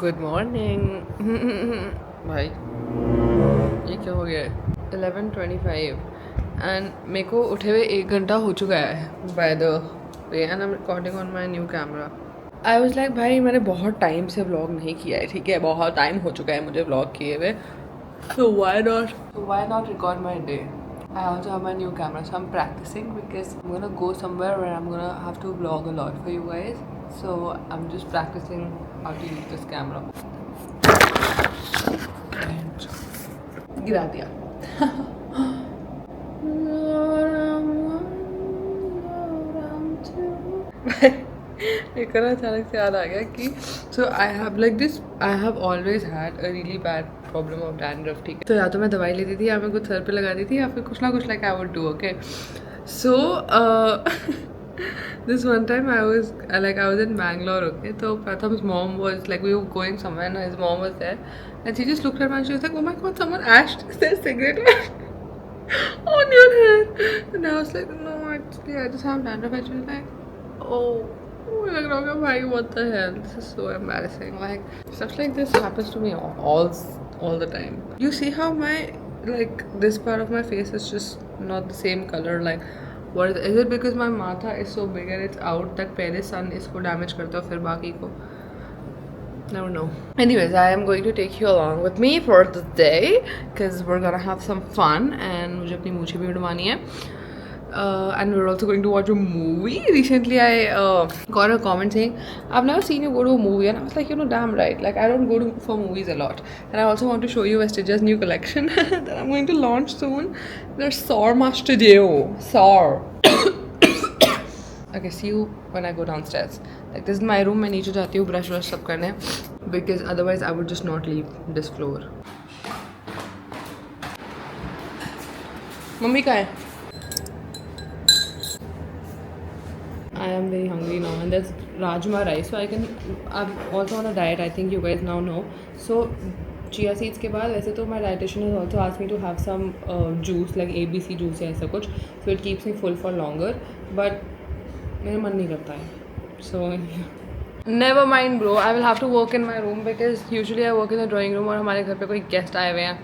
Good morning भाई, ये क्या हो गया है? 11:25 एंड मेरे को उठे हुए 1 घंटा हो चुका है by the way, and I am recording on my new camera. I was like भाई मैंने बहुत टाइम से व्लॉग नहीं किया है, ठीक है, बहुत टाइम हो चुका है मुझे व्लॉग किए हुए. So why not record my day? I also have my new camera, so I'm practicing because I'm gonna go somewhere where I'm gonna have to vlog a lot for you guys. So I'm just practicing how to use this camera. गिरा दिया. एक ना अचानक से याद आ गया कि so I have like this, I have always had a really bad problem of dandruff, ठीक है. तो या तो मैं दवाई लेती थी या मैं कुछ सर पे लगा दी थी या फिर कुछ ना कुछ like I would do. Okay, so this one time I was in Bangalore. Okay, so Pratham's mom was like, we were going somewhere and his mom was there and she just looked at me and she was like, oh my god, someone ashed their cigarette on your hair. And I was like, no, actually I just have dandruff. And she was like, oh, like, Roga bhai, what the hell, this is so embarrassing. Like stuff like this happens to me all the time. You see how my like this part of my face is just not the same color. Like what is it? Because my matha is so big and it's out that pehle sun isko damage karta hai, fir baki ko never know. Anyways, I am going to take you along with me for the day because we're gonna have some fun and मुझे अपनी मूछें भी उड़वानी है. And we're also going to watch a movie. Recently, I got a comment saying, I've never seen you go to a movie. And I was like, damn right. Like, I don't go for movies a lot. And I also want to show you Vestigia's new collection that I'm going to launch soon. There's Saur Master Deo. Saur. Okay, see you when I go downstairs. Like, this is my room. मैं नीचे जाती हूँ brush सब करने, because otherwise I would just not leave this floor. Mummy कहाँ है? I am very hungry now, and there's rajma rice, so I'm also on a diet, I think you guys now know. So chia seeds के बाद वैसे तो my dietitian has also asked me to have some juice like ABC juice या ऐसा कुछ, so it keeps me full for longer, but मेरा मन नहीं करता है, so never mind bro, I will have to work in my room because usually I work in the drawing room और हमारे घर पे कोई गेस्ट आए हुए हैं.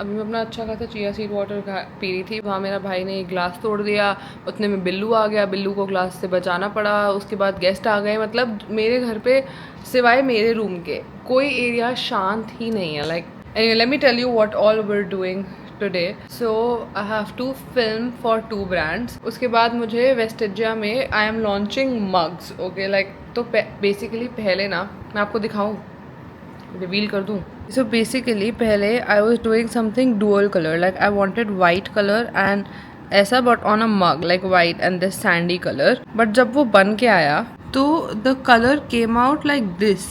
अभी मैं अपना अच्छा खासा चिया सीड वाटर पी रही थी, वहाँ मेरा भाई ने एक ग्लास तोड़ दिया, उतने में बिल्लू आ गया, बिल्लू को ग्लास से बचाना पड़ा, उसके बाद गेस्ट आ गए. मतलब मेरे घर पे सिवाय मेरे रूम के कोई एरिया शांत ही नहीं है. Like anyway, let me tell you what all we are doing today. So I have to film for 2 brands. उसके बाद मुझे वेस्टिजिया में I am launching mugs. Okay, like तो बेसिकली पहले ना मैं आपको दिखाऊँ, रिवील कर दूँ. So basically पहले I was doing something dual color, like I wanted white color and ऐसा, but on a mug like white and this sandy color. But जब वो बन के आया तो the color came out like this.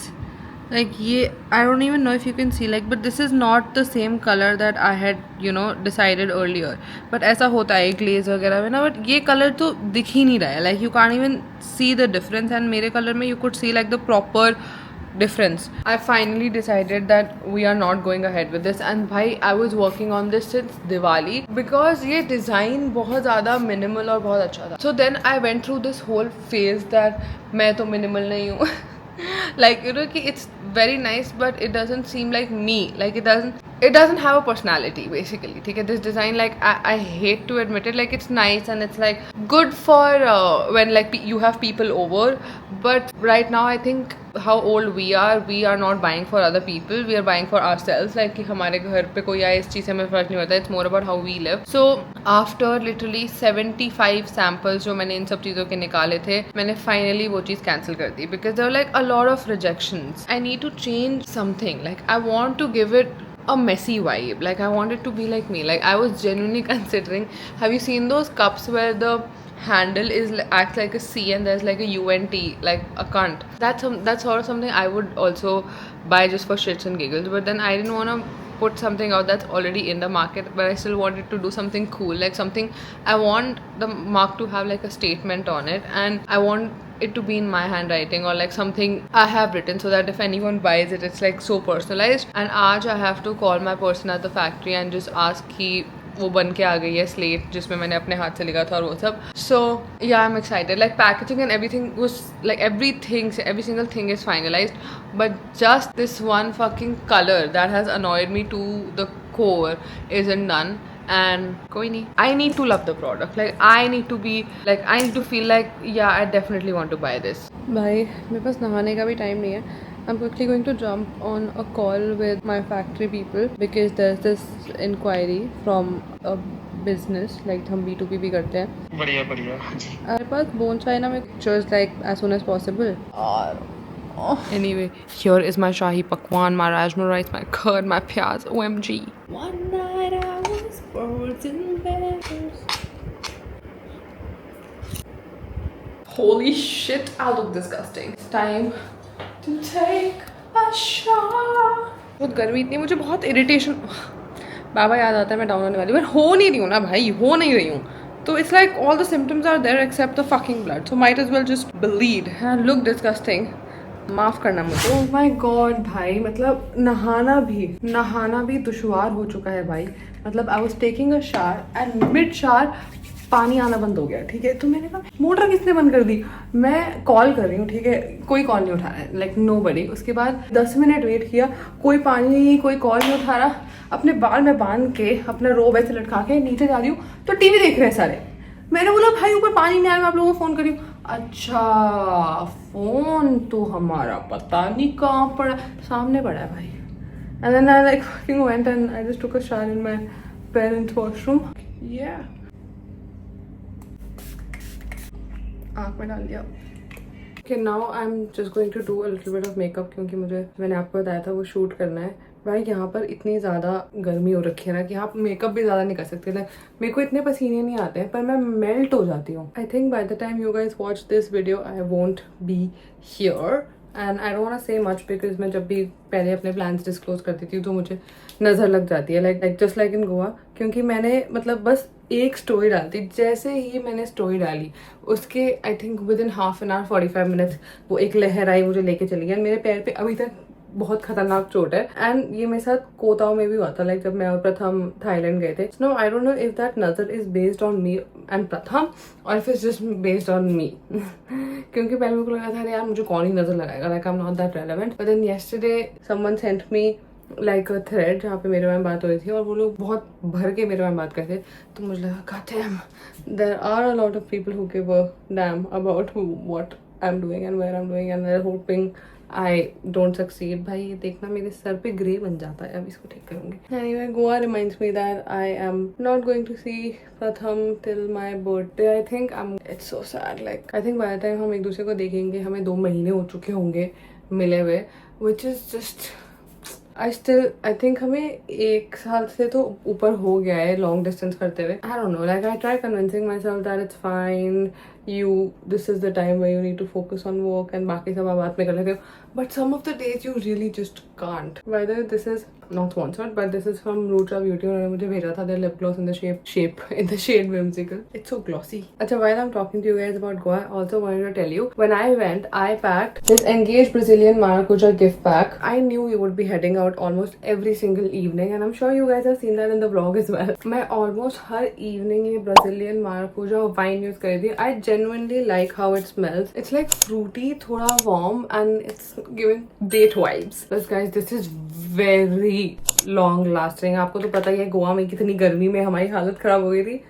Like ये I don't even know if you can see, like, but this is not the same color that I had decided earlier. But ऐसा होता है glaze वगैरह में ना, but ये color तो दिख ही नहीं रहा है. Like you can't even see the difference, and मेरे color में you could see like the proper difference. I finally decided that we are not going ahead with this, and bhai I was working on this since Diwali because ये design बहुत ज़्यादा minimal और बहुत अच्छा था. So then I went through this whole phase that मैं तो minimal नहीं हूँ. Like कि it's very nice but it doesn't seem like me. Like it doesn't have a personality basically. ठीक है, this design, like I hate to admit it, like it's nice and it's like good for when like you have people over, but right now I think how old we are not buying for other people, we are buying for ourselves. Like कि हमारे घर पे कोई आए इस चीज़ से हमें फ़र्क नहीं होता. It's more about how we live. So after literally 75 samples जो मैंने इन सब चीज़ों के निकाले थे, मैंने finally वो चीज़ cancel कर दी because there were like a lot of rejections. I need to change something. Like I want to give it a messy vibe. Like I want it to be like me. Like I was genuinely considering, have you seen those cups where the handle acts like a C and there's like a UNT, like a cunt? That's sort of something I would also buy just for shits and giggles. But then I didn't want to put something out that's already in the market, but I still wanted to do something cool, like something I want the mark to have like a statement on it, and I want it to be in my handwriting or like something I have written, so that if anyone buys it, it's like so personalized. And aaj I have to call my person at the factory and just ask कि वो बन के आ गई है slate जिसमें मैंने अपने हाथ से लिखा था और वो सब. सो या I am excited. Like packaging and everything was like every single thing is finalized, but just this one fucking color that has annoyed me to the core isn't done. And koi nahi, I need to love the product. Like I need to feel like yeah, I definitely want to buy this. भाई मेरे पास नहाने का भी time नहीं है. I'm quickly going to jump on a call with my factory people because there's this inquiry from a business. Like हम B2B भी करते हैं. बढ़िया बढ़िया. मेरे पास बोन चाइना में pictures like as soon as possible. और anyway, here is my shahi pakwan, my rajma rice, my curd, my pyaz. OMG. One night I was frozen bears. Holy shit, I look disgusting. It's time to take a shower. बहुत गर्मी इतनी, मुझे बहुत irritation. बाबा याद आता है मैं down होने वाली, पर हो नहीं रही हूँ ना भाई, हो नहीं रही हूँ. तो it's like all the symptoms are there except the fucking blood, so might as well just bleed and look disgusting. माफ़ करना मुझे. ओह माय गॉड भाई, मतलब नहाना भी दुश्वार हो चुका है भाई. मतलब I was taking a shower and mid shower पानी आना बंद हो गया. ठीक है, तो मैंने कहा मोटर किसने बंद कर दी. मैं कॉल कर रही हूँ, ठीक है, कोई कॉल नहीं उठा रहा है, लाइक नोबडी. उसके बाद 10 मिनट वेट किया, कोई पानी नहीं, कोई कॉल नहीं उठा रहा. अपने बाल में बांध के अपना रोब ऐसे लटका के नीचे जा रही हूँ तो टीवी देख रहे हैं सारे. मैंने बोला भाई ऊपर पानी नहीं आया, मैं आप लोगों को फ़ोन करी. अच्छा, फ़ोन तो हमारा पता नहीं कहाँ पड़ा, सामने पड़ा है भाई. And then I like fucking went and I just took a shower in my parents' washroom. Yeah. आँख में डाल दिया. Okay, now I'm just going to do a little bit of makeup क्योंकि मैंने आपको बताया था वो शूट करना है. भाई यहाँ पर इतनी ज़्यादा गर्मी हो रखी है ना कि आप मेकअप भी ज़्यादा नहीं कर सकते. लाइक मेरे को इतने पसीने नहीं आते हैं पर मैं मेल्ट हो जाती हूँ. I think by the time you guys watch this video I won't be here and I don't want to say much because मैं जब भी पहले अपने प्लान्स डिस्क्लोज करती थी तो मुझे नज़र लग जाती है. Like just like in Goa, क्योंकि मैंने मतलब बस एक स्टोरी डालती. जैसे ही मैंने स्टोरी डाली उसके I think with in half an hour 45 minutes वो एक लहर आई, मुझे लेके चली गई. मेरे पैर पे अभी तक बहुत खतरनाक चोट है. एंड ये मेरे साथ कोताओ में भी हुआ था, लाइक जब मैं और प्रथम थाईलैंड गए थे. No I don't know if that नजर is based on me and Pratham और if it's just based on me. क्योंकि पहले मेरे को लगा था अरे यार मुझे कौन ही नजर लगाएगा, like I am not that relevant. But then yesterday someone sent me like a thread जहाँ पे मेरे में बात हो रही थी और वो लोग बहुत भर के मेरे में बात करते. तो मुझे लगा God damn, there are a lot of people who give a damn about what I'm doing and where I'm doing and they're hoping I don't succeed. भाई ये देखना मेरे सर पे ग्रे बन जाता है, अब इसको ठीक करूँगी. Anyway, Goa reminds me that I am not going to see Pratham till my birthday. I think it's so sad. Like I think by the time हम एक दूसरे को देखेंगे हमें 2 महीने हो चुके होंगे मिले हुए, which is just I think हमें 1 साल से तो ऊपर हो गया है लॉन्ग डिस्टेंस करते हुए. I don't know, like I try convincing myself that it's fine, this is the time where you need to focus on work and बाकी सब आप बाद में कर लेते हो. But some of the days you really just can't. By the way, this is not sponsored, but this is from Rucha Beauty. उन्होंने मुझे भेजा था their lip gloss in the shade whimsical. It's so glossy. अच्छा, while I'm talking to you guys about Goa, I also wanted to tell you when I went, I packed this engaged Brazilian maracuja gift pack. I knew we would be heading out almost every single evening, and I'm sure you guys have seen that in the vlog as well. मैं almost हर evening ये Brazilian maracuja wine use करी थी. I genuinely like how it smells. It's like fruity, थोड़ा warm, and it's giving date vibes. Plus guys, this is very long lasting. आपको तो पता ही है गोवा में कितनी गर्मी में हमारी हालत खराब हो गई थी.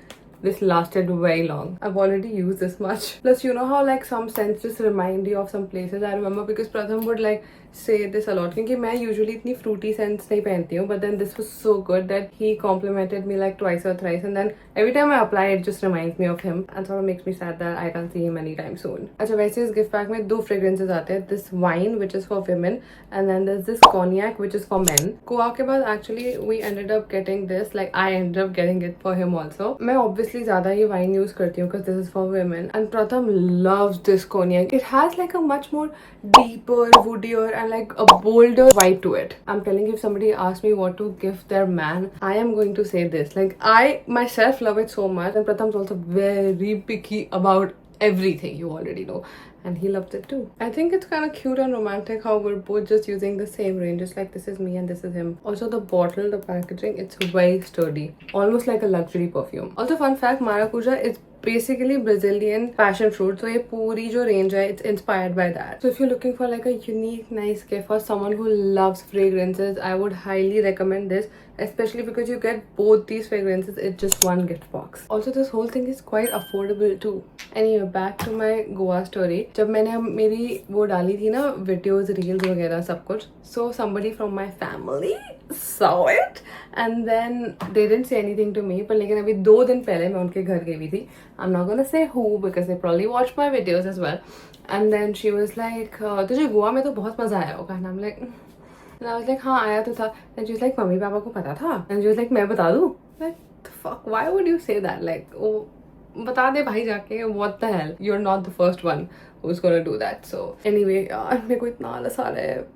This lasted very long. I've already used this much. Plus, you know how like some scents just remind you of some places. I remember because Pratham would like say this a lot. क्योंकि मैं usually इतनी fruity scents नहीं पहनती हूँ. But then this was so good that he complimented me like twice or thrice. And then every time I apply it just reminds me of him. And sort of makes me sad that I can't see him anytime soon. अच्छा, वैसे इस gift pack में 2 fragrances आते हैं. This wine which is for women. And then there's this cognac which is for men. Goa के बाद actually we ended up getting this. Like I ended up getting it for him also. मैं obviously ज़्यादा ये wine use करती हूँ because this is for women and Pratham loves this cognac. It has like a much more deeper, woodier and like a bolder vibe to it. I'm telling you, if somebody asks me what to give their man, I am going to say this. Like I myself love it so much and Pratham's also very picky about everything you already know, and he loves it too. I think it's kind of cute and romantic how we're both just using the same range. Just like this is me and this is him. Also the bottle, the packaging, it's very sturdy, almost like a luxury perfume. Also fun fact, Maracuja is basically Brazilian passion fruit, so ये पूरी जो range है, it's inspired by that. So if you're looking for like a unique nice gift for someone who loves fragrances, I would highly recommend this, especially because you get both these fragrances in just one gift box. Also this whole thing is quite affordable too. Anyway, back to my Goa story. जब मैंने मेरी वो डाली थी ना videos, reels वगैरह सब कुछ, so somebody from my family saw it and then they didn't say anything to me. पर लेकिन अभी 2 दिन पहले मैं उनके घर गई हुई थी. I'm not gonna say who because they probably watched my videos as well. And then she was like, तुझे गोवा में तो बहुत मजा आया होगा. And I'm like, and I was like, हाँ आया तो था. And she was like, mummy papa को पता था. And she was like, मैं बता दूँ? Like, the fuck, why would you say that? Like, oh, बता दे भाई जाके. What the hell? You're not the first one who's gonna do that. So anyway, यार मेरे को इतना आलस आ रहा है.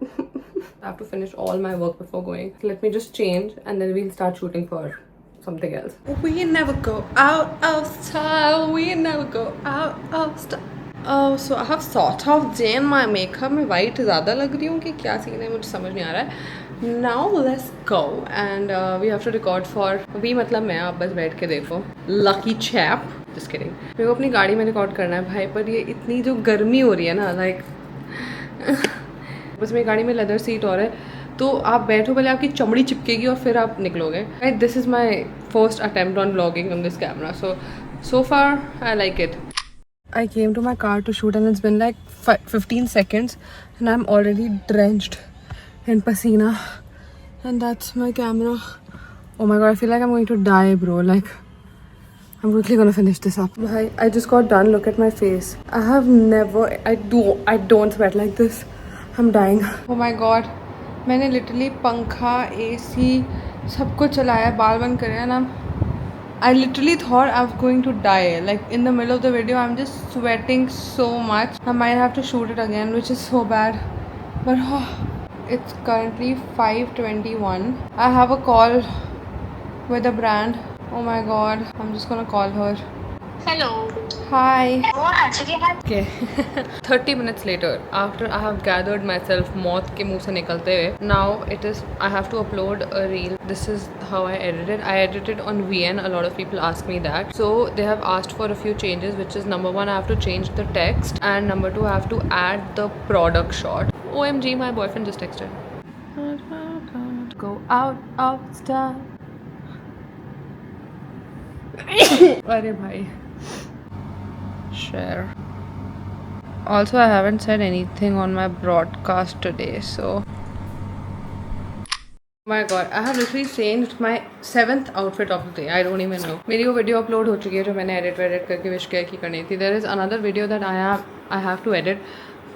I have to finish all my work before going. Let me just change and then we'll start shooting for something else. We never go out of style. We never go out of style. Oh, so I have sort of done my makeup. मैं white ज़्यादा लग रही हूँ कि क्या scene है, मुझे समझ नहीं आ रहा है. Now let's go and we have to record for. अभी मतलब मैं, आप बस बैठ के देखो. Lucky chap. Just kidding. मेरे को अपनी गाड़ी में रिकॉर्ड करना है भाई, पर ये इतनी जो गर्मी हो रही है ना, like बस मेरी गाड़ी में लेदर सीट और है, तो आप बैठो पहले आपकी चमड़ी चिपकेगी और फिर आप निकलोगे. This is my first attempt on vlogging on this camera, so far I like it. I came to my car to shoot and it's been like 15 seconds and I'm already drenched in pasina, and that's my camera. Oh my god, I feel like I'm going to die, bro. Like, I'm really gonna finish this up. I just got done. Look at my face. I don't sweat like this. I'm dying. Oh my god. मैंने literally पंखा, AC सब कुछ चलाया, बाल बंद करे, and I literally thought I was going to die. Like in the middle of the video, I'm just sweating so much. I might have to shoot it again, which is so bad. But it's currently 5:21. I have a call with a brand. Oh my god, I'm just gonna call her. Hello. Hi. Oh, actually, Okay. 30 minutes later, after I have gathered myself मौत के मुंह से निकलते हुए, now it is, I have to upload a reel. This is how I edited. I edited on VN. A lot of people ask me that. So they have asked for a few changes, which is number 1, I have to change the text, and number 2, I have to add the product shot. OMG, my boyfriend just texted. Go out of style. अरे भाई. Share. Also, I haven't said anything on my broadcast today, so. My god, I have literally changed my 7th outfit of the day. I don't even know. मेरी वो video upload हो चुकी है जो मैंने edit करके विश किया की करनी थी. There is another video that I have to edit,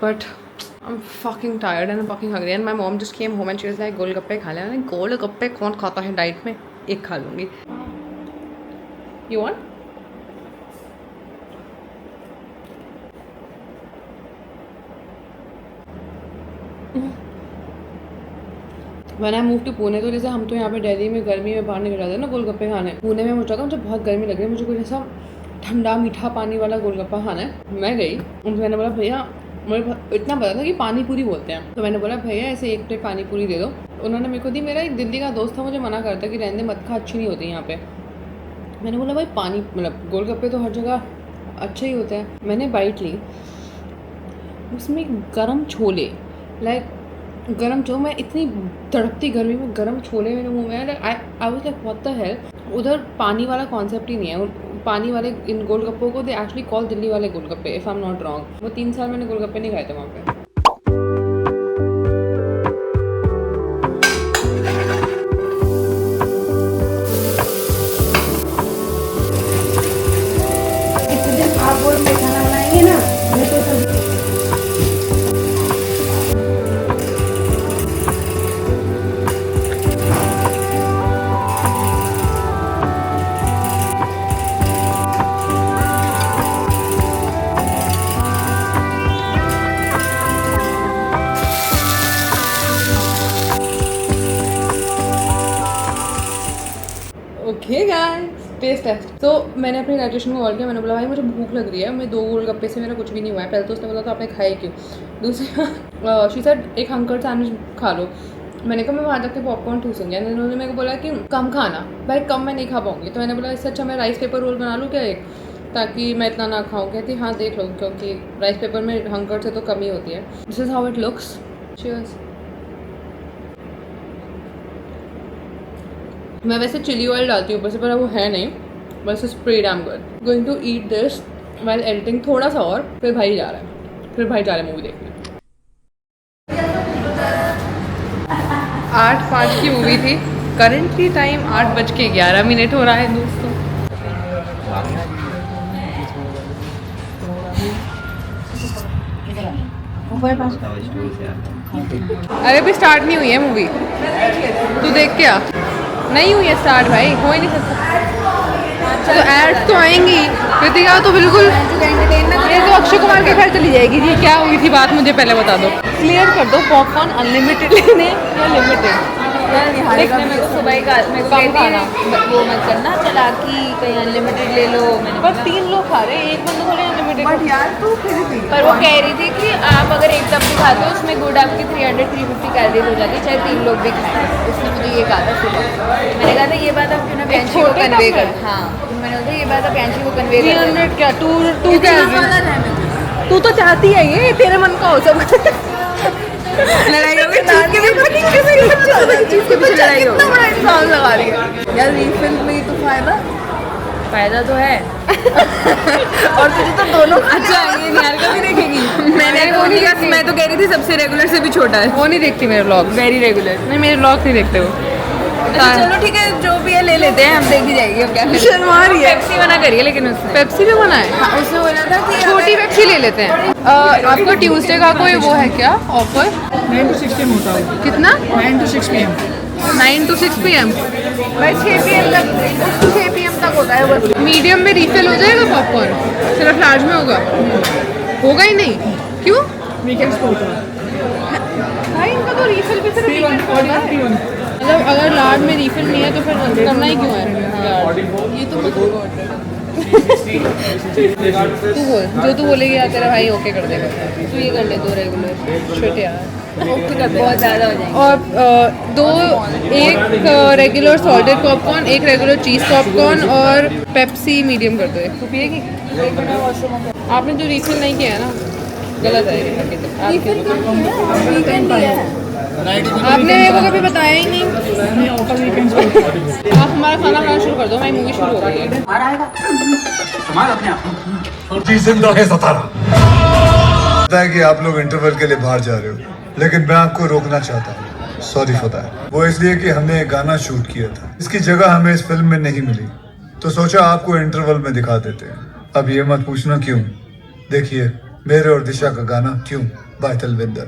but I'm fucking tired and I'm fucking hungry. And my mom just came home and she was like, गोलगप्पे खा ले. गोलगप्पे कौन खाता है डाइट में? एक खा लूँगी. You want? When I moved to Pune, तो जैसे हम तो यहाँ पे दिल्ली में गर्मी में बाहर निकल जाते हैं ना गोलगप्पे खाने. पुणे में मुझे लगा मुझे बहुत गर्मी लग रही है, मुझे कुछ ऐसा ठंडा मीठा पानी वाला गोलगप्पा खाना है. मैं गई उनसे, मैंने बोला भैया, मुझे इतना पता था कि पानी पूरी बोलते हैं, तो मैंने बोला भैया ऐसे 1 प्लेट पानी पूरी दे दो. उन्होंने मेरे को दी. मेरा एक दिल्ली का दोस्त था, मुझे मना करता कि रहने मत खा, अच्छी नहीं होती यहाँ पे. मैंने बोला भाई पानी मतलब गोलगप्पे तो हर जगह अच्छे ही होते हैं. मैंने बाइट ली, उसमें गरम छोले, लाइक गरम जो, मैं इतनी तड़पती गर्मी में गरम छोले मेरे मुंह में. I was like what the hell. उधर पानी वाला कॉन्सेप्ट ही नहीं है. पानी वाले इन गोलगप्पों को दे एक्चुअली कॉल दिल्ली वाले golgappe, if I am not wrong. वो 3 साल मैंने गोलगप्पे नहीं खाए थे वहाँ पे. Okay guys, test test. तो मैंने अपने डाइटिशियन को कॉल किया, मैंने बोला भाई मुझे भूख लग रही है, मैं 2 गोलगप्पे से मेरा कुछ भी नहीं हुआ है। पहले तो उसने बोला तो आपने खाए क्यों। दूसरा शी सेड एक हंकर सैंडविच खा लो। मैंने कहा मैं वहाँ जाके पॉपकॉर्न ठूसूंगी। उन्होंने मेरे को बोला कि कम खाना, भाई कम मैं नहीं खा पाऊँगी। तो मैंने बोला इससे अच्छा मैं राइस पेपर रोल बना लूँ क्या एक, ताकि मैं इतना ना खाऊँ। कहती हाँ देख लो, क्योंकि राइस पेपर में हंकर से तो कमी होती है। This is how it looks. Cheers. मैं वैसे चिली ऑयल डालती हूँ ऊपर से, पर वो है नहीं, बस is pretty damn good. Going to eat this while editing थोड़ा सा और, फिर भाई जा रहा है, मूवी देखने। 8:05 की मूवी थी। करंटली टाइम 8:11 हो रहा है दोस्तों। अरे अभी स्टार्ट नहीं हुई है मूवी, तू देख क्या नहीं हुई है स्टार्ट भाई, हो ही नहीं सकता। तो एड्स तो आएंगी, कृतिका तो बिल्कुल, ये तो अक्षय कुमार के घर चली जाएगी। जी क्या हुई थी बात, मुझे पहले बता दो, क्लियर कर दो। पॉपकॉर्न अनलिमिटेड लेने या लिमिटेड? देखने में तो सुबह ही मेरे को कहती है वो मत करना चला कि कहीं अनलिमिटेड ले लो। मैंने पर 3 लोग खा रहे हैं, एक बंदा थोड़े अनलिमिटेड। बट यार तू फिर भी, पर वो कह रही थी कि आप अगर एक टप भी खाते हो उसमें गुड आपकी 300-350 कैलोरीज हो जाती है, चाहे 3 लोग भी खाएं। उसने मुझे ये कहा था सुबह। मैंने कहा था ये बात आप क्यों ना प्यांशी को कन्वे कर। हाँ मैंने बोला ये बात आप प्यांशी को कन्वे कर। 300 क्या, 2 कैलोरी। तू तो चाहती है ये, तेरे मन का हो सब। लड़ाई हो गई चीज़ के पीछे लड़ाई हो गई। बड़ा इंसान लगा रही है यार रीफिल में तो फायदा तो है। और तुझे तो दोनों। अच्छा ये निहार का भी देखेगी। मैंने वो नहीं देखी, मैं तो कह रही थी सबसे रेगुलर से भी छोटा है। वो नहीं देखती मेरे व्लॉग, वेरी रेगुलर। नहीं मेरे व्लॉग नहीं देखते वो। अच्छा चलो ठीक है, जो भी है ले लेते हैं, हम देख ही जाएगी। अब क्या करें। शर्मा रही है। पेप्सी मना करिए लेकिन उसने पेप्सी भी बना है। हाँ, उसने बोला था कि छोटी पेप्सी ले लेते हैं। आपको ट्यूसडे का कोई वो है क्या ऑफर? 9 to 6 PM होता है। कितना? 9 to 6 PM। 9 to 6 PM। भाई 6 PM तक 6 PM तक होता है बस। मीडियम में रिफिल हो जाएगा पॉपकॉर्न, सिर्फ लार्ज में होगा? होगा ही नहीं, क्यों? वीकेंड्स पे होता है। भाई इनका तो रिफिल भी सिर्फ Free one, weekend पे होता है। free one। मतलब अगर लार्ज में रिफिल नहीं है तो फिर करना ही क्यों है? ये तो मत तू बोल, जो तू बोलेगी यार तेरा भाई ओके कर देगा। तू ये कर ले 2 रेगुलर छोटे यार, ओके कर दे, बहुत ज़्यादा हो जाएंगे। और एक रेगुलर सॉल्टेड पॉपकॉर्न, एक रेगुलर चीज़ पॉपकॉर्न और पेप्सी मीडियम कर दो। एक तो पिएगी? आपने जो रिफिल नहीं किया है ना, गलत है आपने मेरे को कभी बताया ही नहीं। नहीं ऑफर वीकेंड्स पे होता है। आप हमारा खाना खाना शुरू कर दो, हमारी मूवी शुरू हो गई है। जी जिंदा है सतारा। पता है कि आप लोग इंटरवल के लिए बाहर जा रहे हो, लेकिन मैं आपको रोकना चाहता हूँ। Sorry for that. वो इसलिए कि हमने एक गाना शूट किया था, इसकी जगह हमें इस फिल्म में नहीं मिली, तो सोचा आपको इंटरवल में दिखा देते हैं। अब ये मत पूछना क्यों, देखिए मेरे और दिशा का गाना क्यों बाय तलविंदर।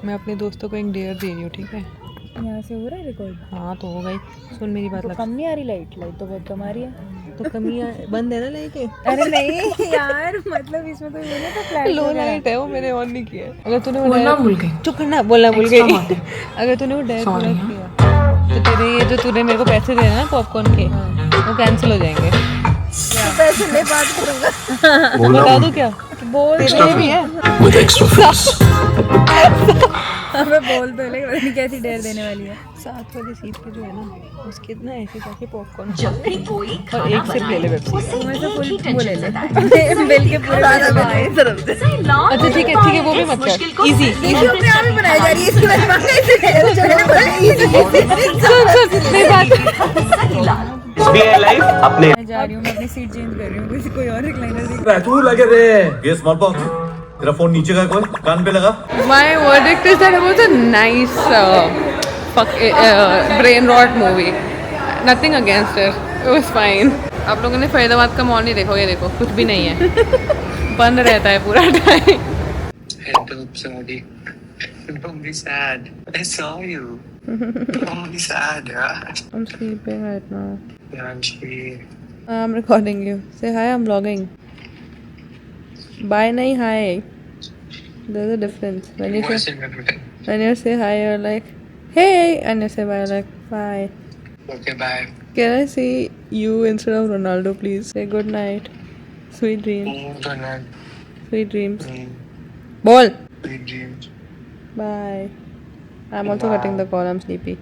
मैं अपने दोस्तों को एक डेयर दे रही हूँ, ठीक है? यहाँ से हो रहा है रिकॉर्ड? हाँ तो हो गई। सुन मेरी बात, कम नहीं आ रही लाइट तो बहुत कम आ रही है। तो कमी बंद है ना लाइट? अरे नहीं यार, मतलब इसमें तो ये ना तो फ्लैट लो लाइट है वो, मैंने ऑन नहीं किया है। अगर तूने बोलना भूल गई, चुप करना, बोलना भूल गई। अगर तूने वो डेयर पूरा किया तो तेरे ये जो तूने मेरे को पैसे देना ना पॉपकॉर्न के, वो कैंसिल हो जाएंगे। पैसे ले बात करूँगा। बता दूँ क्या? बोल तेरे भी है हमें बोल तो ले, पता नहीं कैसी डेयर देने वाली है। साथ वाली सीट पे जो है ना, उसके ना ऐसे जाके पॉपकॉर्न और एक सिप ले ले पेप्सी। मैं तो फुल वो ले ले बिल के पूरे तरफ से। अच्छा ठीक है वो भी मत कर। इजी देखिए अपने आप ही बनाई जा रही है इसकी वजह से। जो मैंने बोला इजी सुन मेरी बात। अपने मैं जा रही हूँ, मैं अपनी सीट चेंज कर रही हूँ, किसी कोई और रिक्लाइनर दिख। तू लगे रे ये स्मॉल बॉक्स, तेरा फोन नीचे का कोई कान पे लगा। My verdict is that it was a nice brain rot movie. Nothing against it. It was fine. आप लोगों ने फरीदाबाद का मॉल नहीं देखो, ये देखो कुछ भी नहीं है, बंद रहता है पूरा time. Don't be sad. I saw you. Don't be sad, yeah. I'm sleeping right now. Yeah, I'm sweet. I'm recording you. Say hi, I'm vlogging. Bye nahi hi. There's a difference. When you say hi, you're like, hey, and you say bye, you're like, bye. Okay, bye. Can I say you instead of Ronaldo, please? Say good night. Sweet dreams. Good night. Sweet dreams. Mm, Ball. Sweet dreams. Bye. I'm also Bye. cutting the call. I'm sleepy.